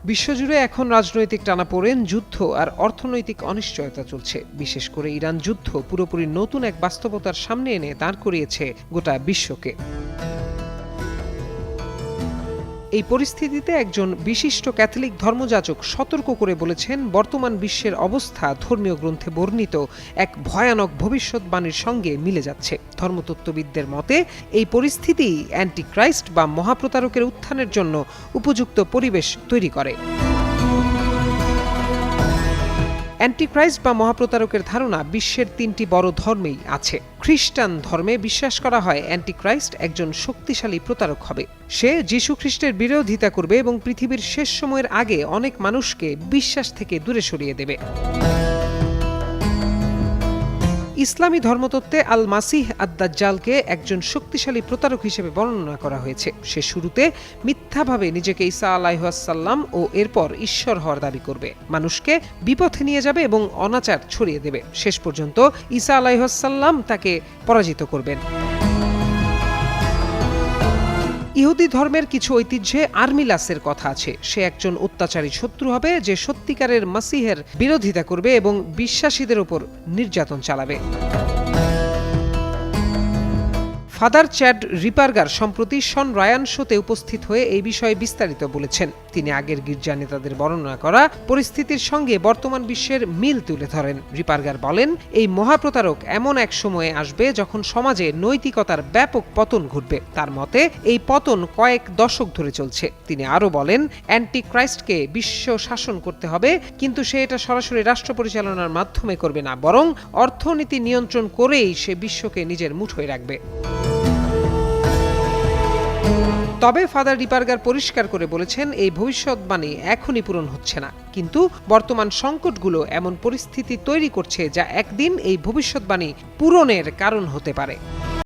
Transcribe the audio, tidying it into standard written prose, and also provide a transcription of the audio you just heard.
বিশ্বজুড়ে এখন রাজনৈতিক টানাপোড়েন, যুদ্ধ আর অর্থনৈতিক অনিশ্চয়তা চলছে। বিশেষ করে ইরান যুদ্ধ পুরোপুরি নতুন এক বাস্তবতার সামনে এনে দাঁড় করিয়েছে গোটা বিশ্বকে। এই পরিস্থিতিতে একজন বিশিষ্ট ক্যাথলিক ধর্মযাজক সতর্ক করে বলেছেন, বর্তমান বিশ্বের অবস্থা ধর্মীয় গ্রন্থে বর্ণিত এক ভয়ানক ভবিষ্যৎবাণীর সঙ্গে মিলে যাচ্ছে। ধর্মতত্ত্ববিদদের মতে এই পরিস্থিতি অ্যান্টিক্রাইস্ট বা মহাপ্রতারকের উত্থানের জন্য উপযুক্ত পরিবেশ তৈরি করে। অ্যান্টিক্রাইস্ট বা মহাপ্রতারকের ধারণা বিশ্বের তিনটি বড় ধর্মেই আছে। খ্রিস্টান ধর্মে বিশ্বাস করা হয় অ্যান্টিক্রাইস্ট একজন শক্তিশালী প্রতারক হবে। সে যীশু খ্রিস্টের বিরোধিতা করবে এবং পৃথিবীর শেষ সময়ের আগে অনেক মানুষকে বিশ্বাস থেকে দূরে সরিয়ে দেবে। ইসলামী ধর্মতত্ত্বে আল মাসিহ আদ-দাজ্জালকে একজন শক্তিশালী প্রতারক হিসেবে বর্ণনা করা হয়েছে। সে শুরুতে মিথ্যাভাবে নিজেকে ঈসা আলাইহিস সালাম ও এরপর ঈশ্বর হওয়ার দাবি করবে, মানুষকে বিপথে নিয়ে যাবে এবং অনাচার ছড়িয়ে দেবে। শেষ পর্যন্ত ঈসা আলাইহিস সালাম তাকে পরাজিত করবেন। ইহুদি ধর্মের কিছু ঐতিহ্যে আর্মিলাসের কথা আছে। সে একজন অত্যাচারী শত্রু হবে যে সত্যিকারের মাসিহের বিরোধিতা করবে এবং বিশ্বাসীদের উপর নির্যাতন চালাবে। ফাদার চ্যাড রিপারগার সম্প্রতি শন রায়ান শোতে উপস্থিত হয়ে এই বিষয়ে বিস্তারিত বলেছেন। তিনি আগের গির্জা নেতাদের বর্ণনা করা পরিস্থিতির সঙ্গে বর্তমান বিশ্বের মিল তুলে ধরেন। রিপারগার বলেন, এই মহাপ্রতারক এমন এক সময়ে আসবে যখন সমাজে নৈতিকতার ব্যাপক পতন ঘটবে। তার মতে এই পতন কয়েক দশক ধরে চলছে। তিনি আরও বলেন, অ্যান্টিক্রাইস্টকে বিশ্ব শাসন করতে হবে, কিন্তু সে এটা সরাসরি রাষ্ট্র পরিচালনার মাধ্যমে করবে না, বরং অর্থনীতি নিয়ন্ত্রণ করেই সে বিশ্বকে নিজের মুঠোয় রাখবে। তবে ফাদার রিপারগার পরিষ্কার করে বলেছেন, এই ভবিষ্যৎবাণী এখনই পূরণ হচ্ছে না, কিন্তু বর্তমান সংকটগুলো এমন পরিস্থিতি তৈরি করছে যা একদিন এই ভবিষ্যৎবাণী পূরণের কারণ হতে পারে।